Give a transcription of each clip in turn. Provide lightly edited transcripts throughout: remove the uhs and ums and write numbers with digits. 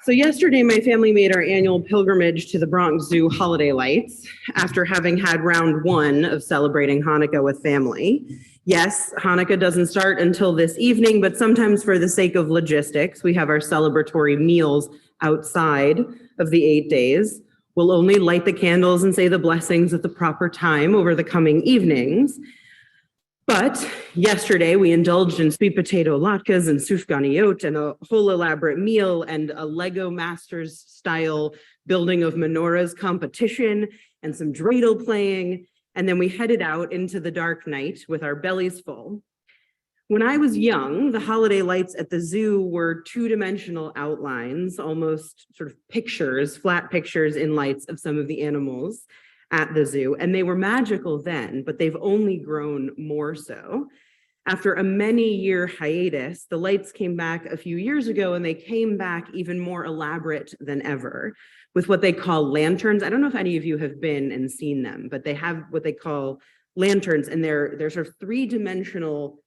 So yesterday, my family made our annual pilgrimage to the Bronx Zoo holiday lights after having had round one of celebrating Hanukkah with family. Yes, Hanukkah doesn't start until this evening, but sometimes for the sake of logistics, we have our celebratory meals outside of the 8 days. We'll only light the candles and say the blessings at the proper time over the coming evenings. But yesterday we indulged in sweet potato latkes and sufganiyot and a whole elaborate meal and a Lego Masters style building of menorahs competition and some dreidel playing. And then we headed out into the dark night with our bellies full. When I was young, the holiday lights at the zoo were two-dimensional outlines, almost sort of pictures, flat pictures in lights of some of the animals at the zoo, and they were magical then, but they've only grown more so. After a many-year hiatus, the lights came back a few years ago, and they came back even more elaborate than ever with what they call lanterns. I don't know if any of you have been and seen them, but they have what they call lanterns, and they're sort of three-dimensional,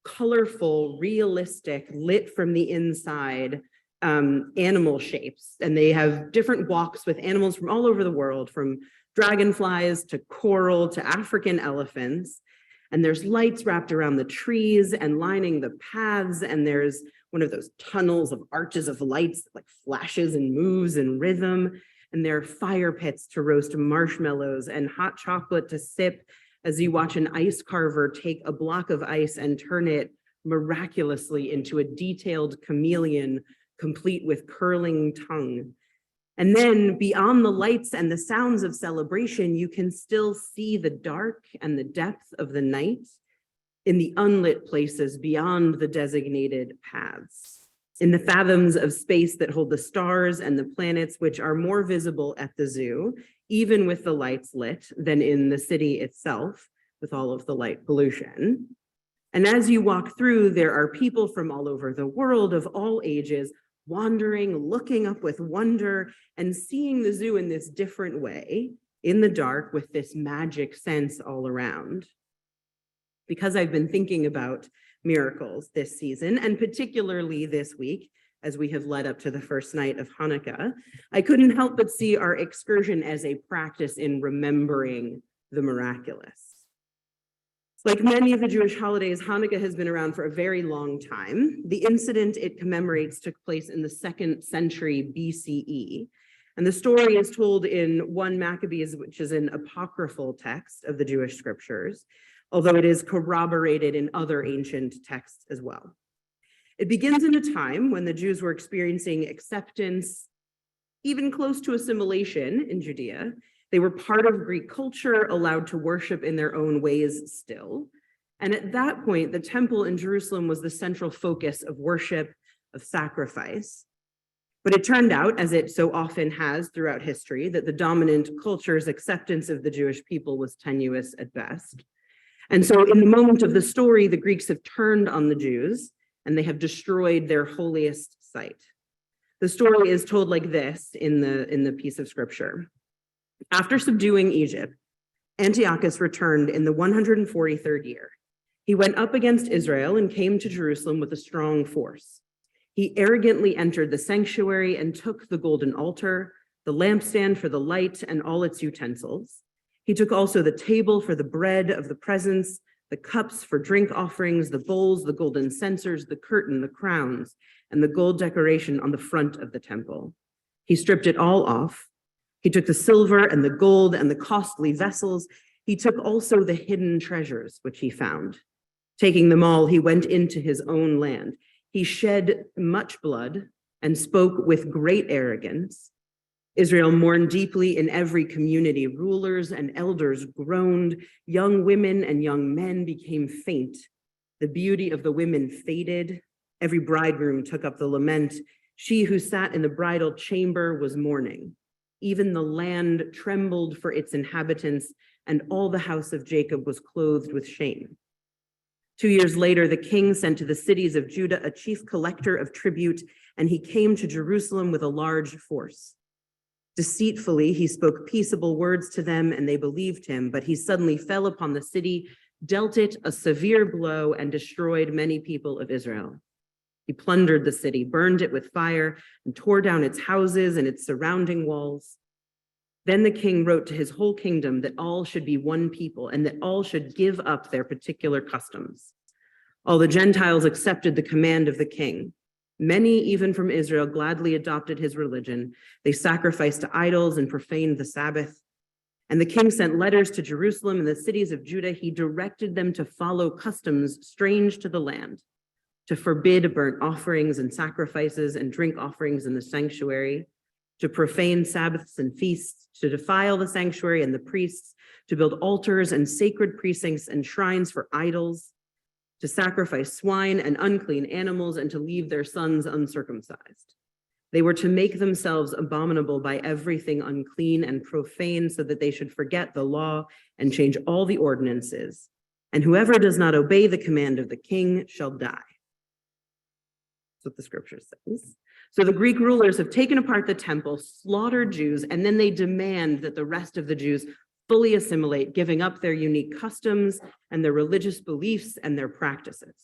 colorful, realistic, lit from the inside animal shapes. And they have different walks with animals from all over the world, from dragonflies to coral to African elephants. And there's lights wrapped around the trees and lining the paths. And there's one of those tunnels of arches of lights that like flashes and moves in rhythm. And there are fire pits to roast marshmallows and hot chocolate to sip as you watch an ice carver take a block of ice and turn it miraculously into a detailed chameleon, complete with curling tongue. And then beyond the lights and the sounds of celebration, you can still see the dark and the depth of the night in the unlit places beyond the designated paths, in the fathoms of space that hold the stars and the planets, which are more visible at the zoo, even with the lights lit, than in the city itself, with all of the light pollution. And as you walk through, there are people from all over the world of all ages wandering, looking up with wonder, and seeing the zoo in this different way, in the dark, with this magic sense all around. Because I've been thinking about miracles this season, and particularly this week, as we have led up to the first night of Hanukkah, I couldn't help but see our excursion as a practice in remembering the miraculous. Like many of the Jewish holidays, Hanukkah has been around for a very long time. The incident it commemorates took place in the 2nd century BCE. And the story is told in 1 Maccabees, which is an apocryphal text of the Jewish scriptures, although it is corroborated in other ancient texts as well. It begins in a time when the Jews were experiencing acceptance, even close to assimilation in Judea. They were part of Greek culture, allowed to worship in their own ways still. And at that point, the temple in Jerusalem was the central focus of worship, of sacrifice. But it turned out, as it so often has throughout history, that the dominant culture's acceptance of the Jewish people was tenuous at best. And so in the moment of the story, the Greeks have turned on the Jews and they have destroyed their holiest site. The story is told like this in the piece of scripture. After subduing Egypt, Antiochus returned in the 143rd year. He went up against Israel and came to Jerusalem with a strong force. He arrogantly entered the sanctuary and took the golden altar, the lampstand for the light, and all its utensils. He took also the table for the bread of the presence, the cups for drink offerings, the bowls, the golden censers, the curtain, the crowns, and the gold decoration on the front of the temple. He stripped it all off. He took the silver and the gold and the costly vessels. He took also the hidden treasures which he found. Taking them all, he went into his own land. He shed much blood and spoke with great arrogance. Israel mourned deeply in every community. Rulers and elders groaned. Young women and young men became faint. The beauty of the women faded. Every bridegroom took up the lament. She who sat in the bridal chamber was mourning. Even the land trembled for its inhabitants, and all the house of Jacob was clothed with shame. 2 years later, the king sent to the cities of Judah a chief collector of tribute, and he came to Jerusalem with a large force. Deceitfully, he spoke peaceable words to them, and they believed him, but he suddenly fell upon the city, dealt it a severe blow, and destroyed many people of Israel. He plundered the city, burned it with fire, and tore down its houses and its surrounding walls. Then the king wrote to his whole kingdom that all should be one people and that all should give up their particular customs. All the Gentiles accepted the command of the king. Many, even from Israel, gladly adopted his religion. They sacrificed to idols and profaned the Sabbath. And the king sent letters to Jerusalem and the cities of Judah. He directed them to follow customs strange to the land, to forbid burnt offerings and sacrifices and drink offerings in the sanctuary, to profane Sabbaths and feasts, to defile the sanctuary and the priests, to build altars and sacred precincts and shrines for idols, to sacrifice swine and unclean animals, and to leave their sons uncircumcised. They were to make themselves abominable by everything unclean and profane, so that they should forget the law and change all the ordinances. And whoever does not obey the command of the king shall die. That's what the scripture says. So the Greek rulers have taken apart the temple, slaughtered Jews, and then they demand that the rest of the Jews fully assimilate, giving up their unique customs and their religious beliefs and their practices.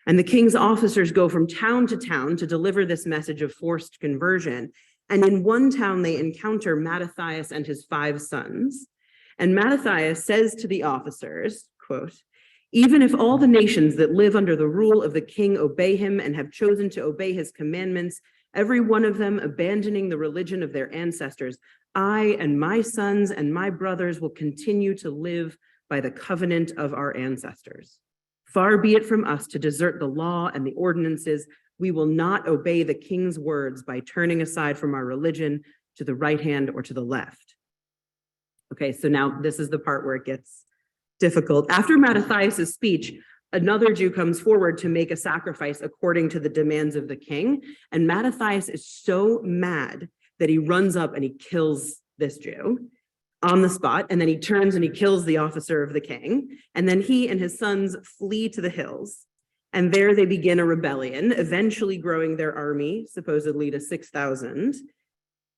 And the king's officers go from town to town to deliver this message of forced conversion. And in one town, they encounter Mattathias and his 5 sons. And Mattathias says to the officers, quote, "Even if all the nations that live under the rule of the king obey him and have chosen to obey his commandments, every one of them abandoning the religion of their ancestors, I and my sons and my brothers will continue to live by the covenant of our ancestors. Far be it from us to desert the law and the ordinances. We will not obey the king's words by turning aside from our religion to the right hand or to the left." Okay, so now this is the part where it gets difficult. After Mattathias' speech, another Jew comes forward to make a sacrifice according to the demands of the king. And Mattathias is so mad that he runs up and he kills this Jew on the spot. And then he turns and he kills the officer of the king. And then he and his sons flee to the hills. And there they begin a rebellion, eventually growing their army, supposedly to 6,000.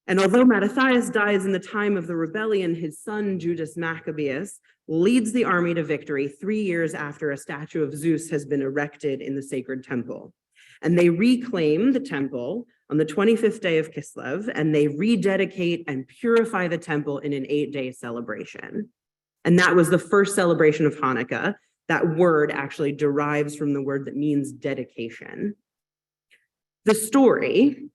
And although Mattathias dies in the time of the rebellion, his son Judas Maccabeus leads the army to victory 3 years after a statue of Zeus has been erected in the sacred temple. And they reclaim the temple on the 25th day of Kislev, and they rededicate and purify the temple in an 8-day celebration. And that was the first celebration of Hanukkah. That word actually derives from the word that means dedication. The story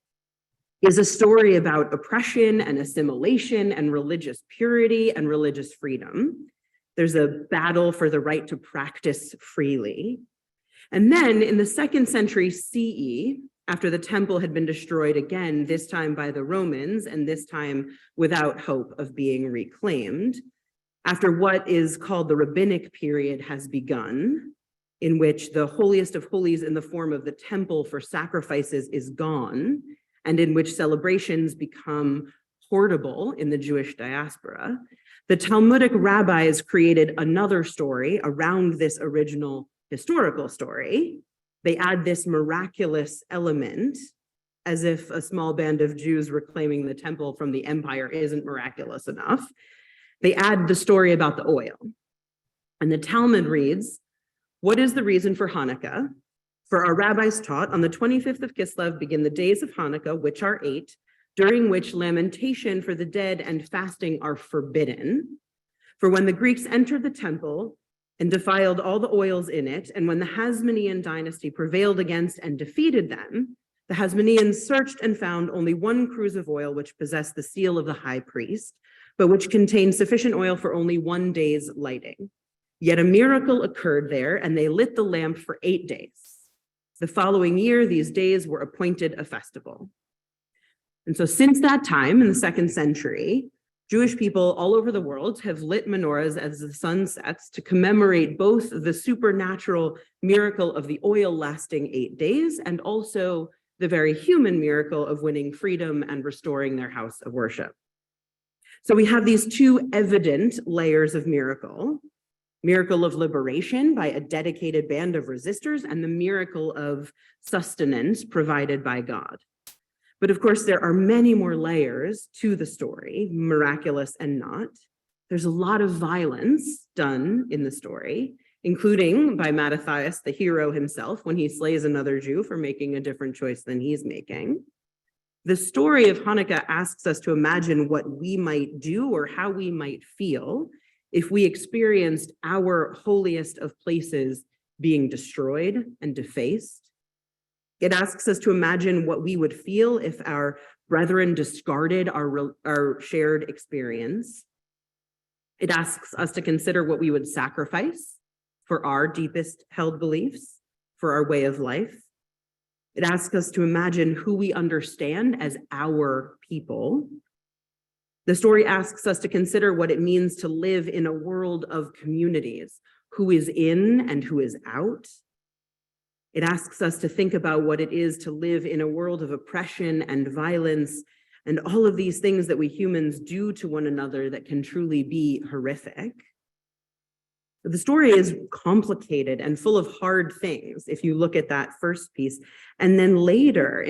is a story about oppression and assimilation and religious purity and religious freedom. There's a battle for the right to practice freely. And then in the 2nd century CE, after the temple had been destroyed again, this time by the Romans, and this time without hope of being reclaimed, after what is called the rabbinic period has begun, in which the holiest of holies in the form of the temple for sacrifices is gone, and in which celebrations become portable in the Jewish diaspora, the Talmudic rabbis created another story around this original historical story. They add this miraculous element, as if a small band of Jews reclaiming the temple from the empire isn't miraculous enough. They add the story about the oil. And the Talmud reads, "What is the reason for Hanukkah? For our rabbis taught, on the 25th of Kislev begin the days of Hanukkah, which are 8, during which lamentation for the dead and fasting are forbidden. For when the Greeks entered the temple and defiled all the oils in it, and when the Hasmonean dynasty prevailed against and defeated them, the Hasmoneans searched and found only 1 cruse of oil which possessed the seal of the high priest, but which contained sufficient oil for only 1 day's lighting. Yet a miracle occurred there, and they lit the lamp for 8 days. The following year, these days were appointed a festival." And so since that time, in the 2nd century, Jewish people all over the world have lit menorahs as the sun sets to commemorate both the supernatural miracle of the oil lasting 8 days and also the very human miracle of winning freedom and restoring their house of worship. So we have these 2 evident layers of miracle of liberation by a dedicated band of resistors, and the miracle of sustenance provided by God. But of course, there are many more layers to the story, miraculous and not. There's a lot of violence done in the story, including by Mattathias, the hero himself, when he slays another Jew for making a different choice than he's making. The story of Hanukkah asks us to imagine what we might do or how we might feel if we experienced our holiest of places being destroyed and defaced. It asks us to imagine what we would feel if our brethren discarded our shared experience. It asks us to consider what we would sacrifice for our deepest held beliefs, for our way of life. It asks us to imagine who we understand as our people. The story asks us to consider what it means to live in a world of communities, who is in and who is out. It asks us to think about what it is to live in a world of oppression and violence and all of these things that we humans do to one another that can truly be horrific. The story is complicated and full of hard things if you look at that first piece. And then later,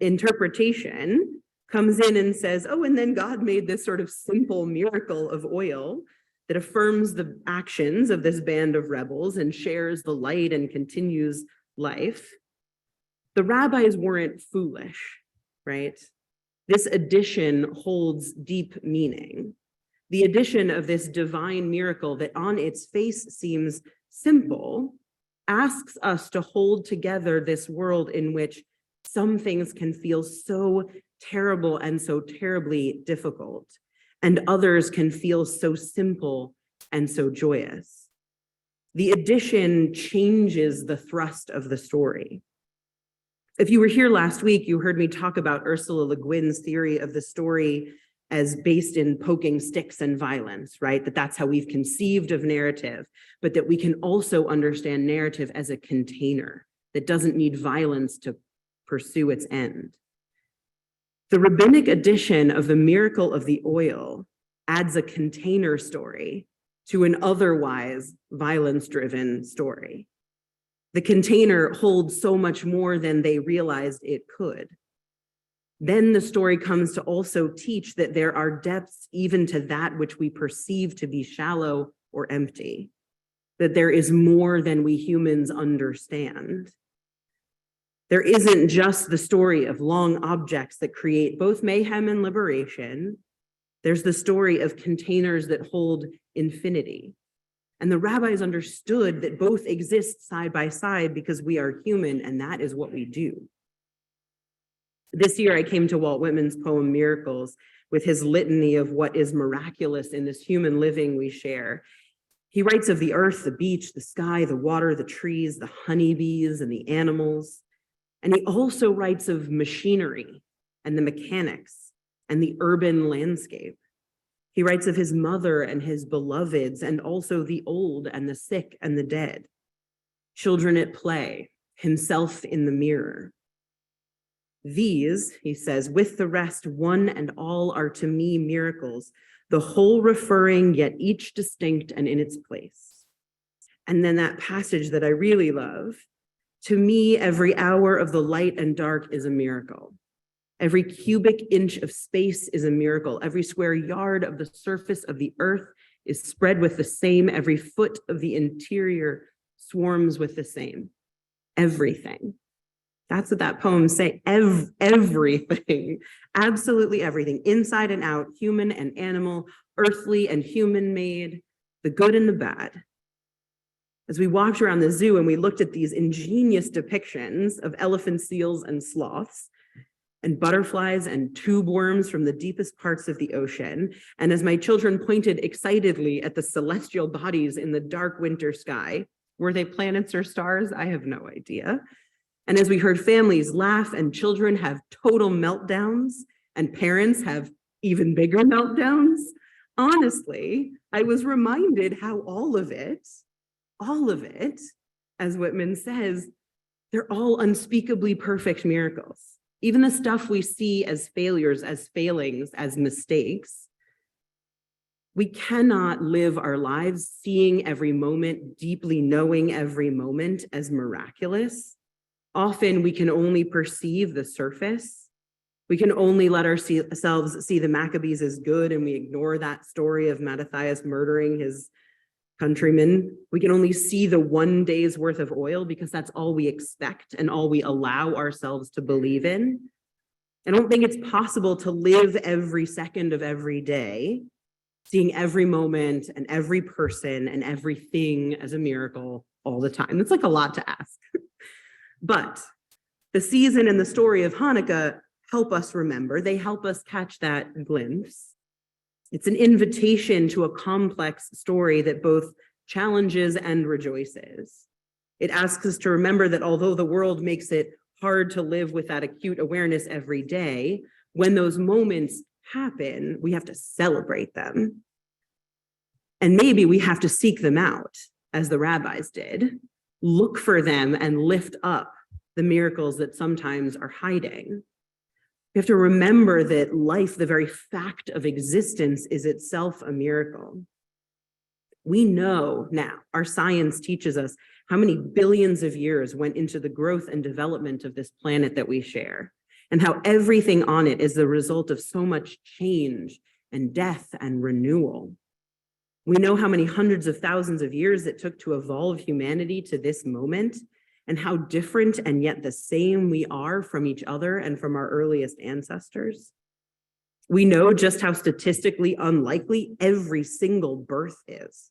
interpretation comes in and says, oh, and then God made this sort of simple miracle of oil that affirms the actions of this band of rebels and shares the light and continues life. The rabbis weren't foolish, right? This addition holds deep meaning. The addition of this divine miracle that on its face seems simple asks us to hold together this world in which some things can feel so terrible and so terribly difficult, and others can feel so simple and so joyous. The addition changes the thrust of the story. If you were here last week, you heard me talk about Ursula Le Guin's theory of the story as based in poking sticks and violence, right? That's how we've conceived of narrative, but that we can also understand narrative as a container that doesn't need violence to pursue its end. The rabbinic addition of the miracle of the oil adds a container story to an otherwise violence-driven story. The container holds so much more than they realized it could. Then the story comes to also teach that there are depths even to that which we perceive to be shallow or empty, that there is more than we humans understand. There isn't just the story of long objects that create both mayhem and liberation. There's the story of containers that hold infinity. And the rabbis understood that both exist side by side because we are human, and that is what we do. This year, I came to Walt Whitman's poem Miracles with his litany of what is miraculous in this human living we share. He writes of the earth, the beach, the sky, the water, the trees, the honeybees, and the animals. And he also writes of machinery and the mechanics and the urban landscape. He writes of his mother and his beloveds, and also the old and the sick and the dead, children at play, himself in the mirror. These, he says, with the rest, one and all are to me miracles, the whole referring, yet each distinct and in its place. And then that passage that I really love, to me, every hour of the light and dark is a miracle. Every cubic inch of space is a miracle. Every square yard of the surface of the earth is spread with the same. Every foot of the interior swarms with the same. Everything. That's what that poem say. Everything, absolutely everything, inside and out, human and animal, earthly and human made, the good and the bad. As we walked around the zoo and we looked at these ingenious depictions of elephants, seals, and sloths, and butterflies and tube worms from the deepest parts of the ocean, and as my children pointed excitedly at the celestial bodies in the dark winter sky, were they planets or stars? I have no idea. And as we heard families laugh and children have total meltdowns and parents have even bigger meltdowns, honestly, I was reminded how all of it, as Whitman says, they're all unspeakably perfect miracles. Even the stuff we see as failures, as failings, as mistakes, we cannot live our lives seeing every moment, deeply knowing every moment as miraculous. Often we can only perceive the surface. We can only let ourselves see the Maccabees as good, and we ignore that story of Mattathias murdering his Countrymen, we can only see the one day's worth of oil because that's all we expect and all we allow ourselves to believe in. I don't think it's possible to live every second of every day, seeing every moment and every person and everything as a miracle all the time. It's like a lot to ask. But the season and the story of Hanukkah help us remember. They help us catch that glimpse. It's an invitation to a complex story that both challenges and rejoices. It asks us to remember that although the world makes it hard to live with that acute awareness every day, when those moments happen, we have to celebrate them. And maybe we have to seek them out, as the rabbis did, look for them and lift up the miracles that sometimes are hiding. We have to remember that life, the very fact of existence, is itself a miracle. We know now, our science teaches us how many billions of years went into the growth and development of this planet that we share, and how everything on it is the result of so much change and death and renewal. We know how many hundreds of thousands of years it took to evolve humanity to this moment, and how different and yet the same we are from each other and from our earliest ancestors. We know just how statistically unlikely every single birth is,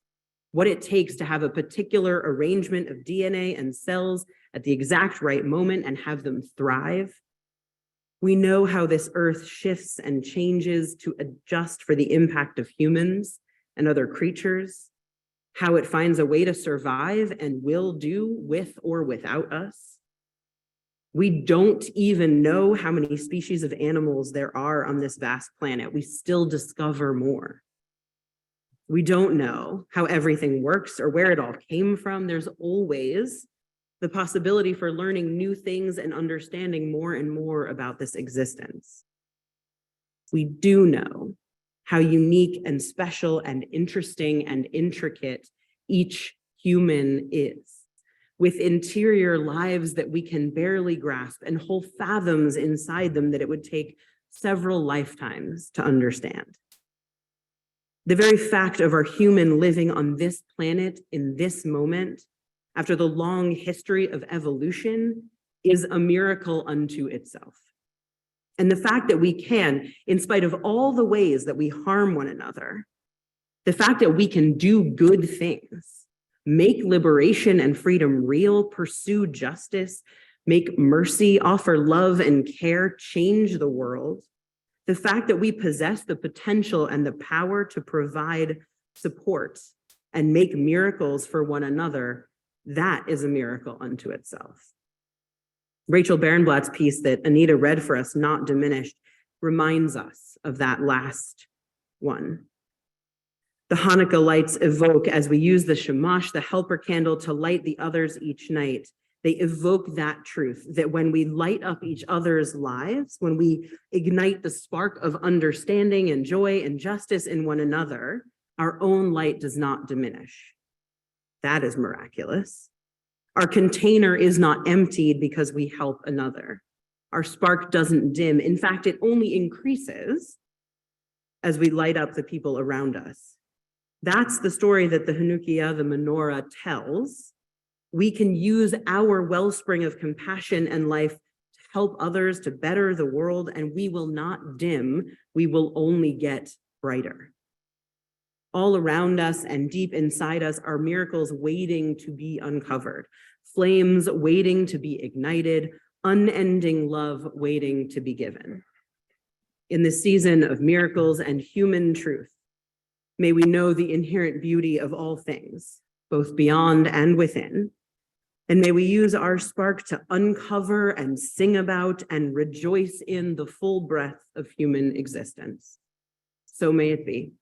what it takes to have a particular arrangement of DNA and cells at the exact right moment and have them thrive. We know how this earth shifts and changes to adjust for the impact of humans and other creatures, how it finds a way to survive and will do with or without us. We don't even know how many species of animals there are on this vast planet. We still discover more. We don't know how everything works or where it all came from. There's always the possibility for learning new things and understanding more and more about this existence. We do know how unique and special and interesting and intricate each human is, with interior lives that we can barely grasp and whole fathoms inside them that it would take several lifetimes to understand. The very fact of our human living on this planet in this moment, after the long history of evolution, is a miracle unto itself. And the fact that we can, in spite of all the ways that we harm one another, the fact that we can do good things, make liberation and freedom real, pursue justice, make mercy, offer love and care, change the world, the fact that we possess the potential and the power to provide support and make miracles for one another, that is a miracle unto itself. Rachel Barenblatt's piece that Anita read for us, Not Diminished, reminds us of that last one. The Hanukkah lights evoke, as we use the shamash, the helper candle, to light the others each night. They evoke that truth, that when we light up each other's lives, when we ignite the spark of understanding and joy and justice in one another, our own light does not diminish. That is miraculous. Our container is not emptied because we help another. Our spark doesn't dim. In fact, it only increases as we light up the people around us. That's the story that the Hanukkah, the menorah, tells. We can use our wellspring of compassion and life to help others, to better the world, and we will not dim. We will only get brighter. All around us and deep inside us are miracles waiting to be uncovered, flames waiting to be ignited, unending love waiting to be given. In the season of miracles and human truth, may we know the inherent beauty of all things, both beyond and within, and may we use our spark to uncover and sing about and rejoice in the full breadth of human existence. So may it be.